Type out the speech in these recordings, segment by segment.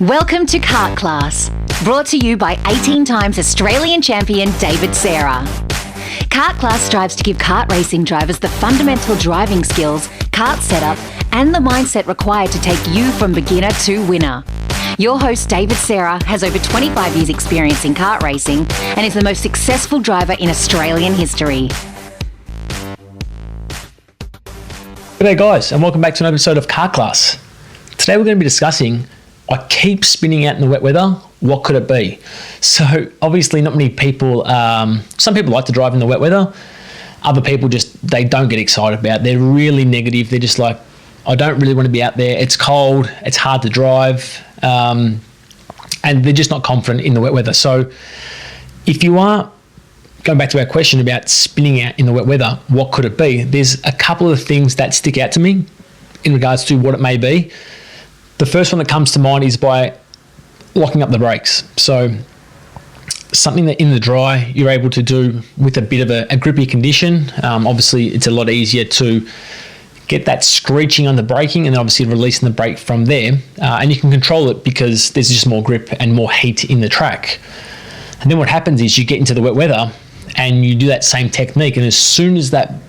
Welcome to Kart Class, brought to you by 18 times Australian champion David Serra. Kart Class strives to give kart racing drivers the fundamental driving skills, kart setup, and the mindset required to take you from beginner to winner. Your host, David Serra, has over 25 years' experience in kart racing and is the most successful driver in Australian history. G'day guys, and welcome back to another episode of Kart Class. Today we're going to be discussing, I keep spinning out in the wet weather, what could it be? So obviously not many people, some people like to drive in the wet weather, other people they don't get excited about it. They're really negative, they're just like, I don't really want to be out there, it's cold, it's hard to drive, and they're just not confident in the wet weather. So if you are, going back to our question about spinning out in the wet weather, what could it be? There's a couple of things that stick out to me in regards to what it may be. The first one that comes to mind is by locking up the brakes. So something that in the dry you're able to do with a bit of a grippy condition. Obviously it's a lot easier to get that screeching on the braking and then obviously releasing the brake from there. And you can control it because there's just more grip and more heat in the track. And then what happens is you get into the wet weather and you do that same technique, and as soon as that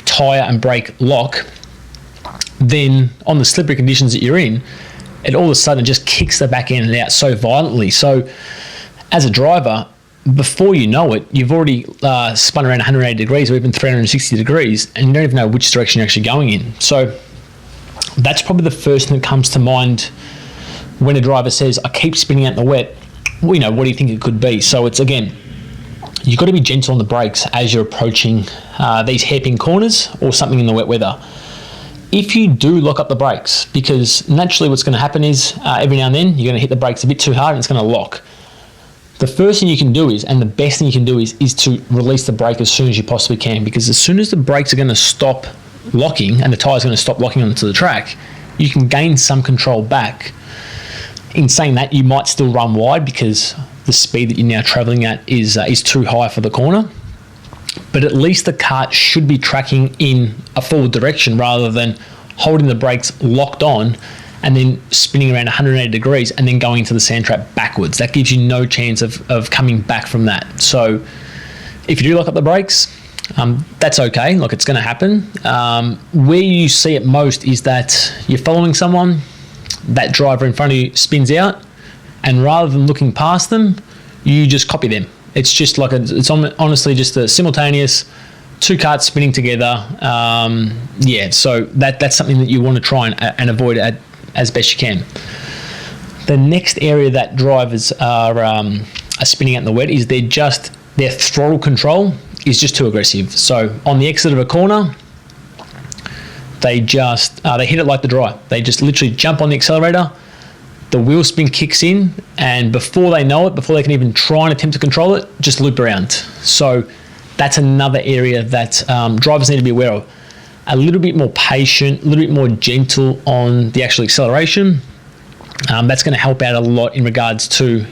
tyre and brake lock, then on the slippery conditions that you're in, it all of a sudden just kicks the back end out so violently. So as a driver, before you know it, you've already spun around 180 degrees or even 360 degrees, and you don't even know which direction you're actually going in. So that's probably the first thing that comes to mind when a driver says, I keep spinning out in the wet. Well, what do you think it could be? So it's, again, you've got to be gentle on the brakes as you're approaching these hairpin corners or something in the wet weather. If you do lock up the brakes, because naturally what's going to happen is every now and then you're going to hit the brakes a bit too hard and it's going to lock. The first thing you can do is, and the best thing you can do is to release the brake as soon as you possibly can, because as soon as the brakes are going to stop locking and the tyre's going to stop locking onto the track, you can gain some control back. In saying that, you might still run wide because the speed that you're now traveling at is too high for the corner. But at least the kart should be tracking in a forward direction rather than holding the brakes locked on and then spinning around 180 degrees and then going into the sand trap backwards. That gives you no chance of coming back from that. So if you do lock up the brakes, that's okay. Like, it's going to happen. Where you see it most is that you're following someone, that driver in front of you spins out, and rather than looking past them, you just copy them. It's just like it's honestly just a simultaneous two karts spinning together. So that's something that you want to try and avoid as best you can. The next area that drivers are spinning out in the wet is their throttle control is just too aggressive. So on the exit of a corner, they hit it like the dry. They just literally jump on the accelerator, the wheel spin kicks in, and before they know it, before they can even try and attempt to control it, just loop around. So that's another area that drivers need to be aware of. A little bit more patient, a little bit more gentle on the actual acceleration. That's going to help out a lot in regards to,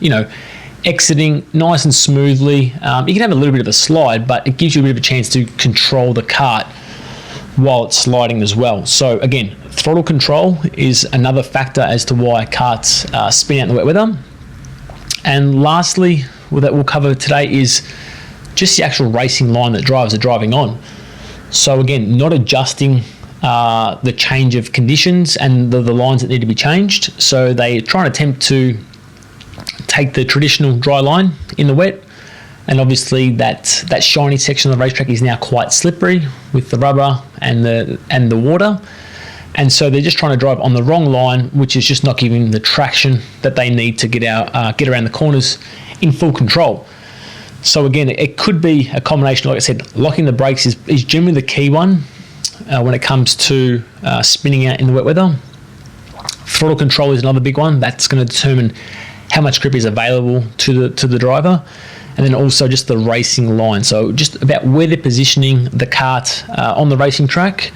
exiting nice and smoothly. You can have a little bit of a slide, but it gives you a bit of a chance to control the kart while it's sliding as well. So again, throttle control is another factor as to why karts spin out in the wet weather. And lastly, that we'll cover today is just the actual racing line that drivers are driving on. So again, not adjusting the change of conditions and the lines that need to be changed. So they try and attempt to take the traditional dry line in the wet, and obviously that shiny section of the racetrack is now quite slippery with the rubber and the water. And so they're just trying to drive on the wrong line, which is just not giving them the traction that they need to get around the corners in full control. So again, it could be a combination. Like I said, locking the brakes is generally the key one when it comes to spinning out in the wet weather. Throttle control is another big one. That's going to determine how much grip is available to the driver. And then also just the racing line. So just about where they're positioning the kart on the racing track.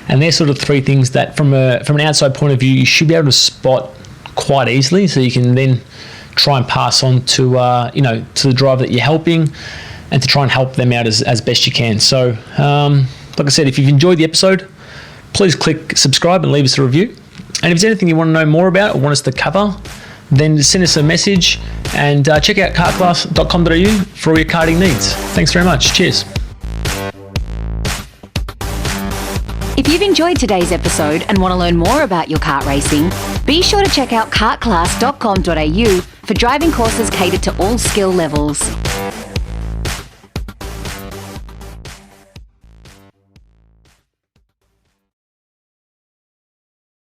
And they're sort of three things that from an outside point of view, you should be able to spot quite easily. So you can then try and pass on to the driver that you're helping and to try and help them out as best you can. So like I said, if you've enjoyed the episode, please click subscribe and leave us a review. And if there's anything you want to know more about or want us to cover, then send us a message and check out kartclass.com.au for all your karting needs. Thanks very much. Cheers. If you've enjoyed today's episode and want to learn more about your kart racing, be sure to check out kartclass.com.au for driving courses catered to all skill levels.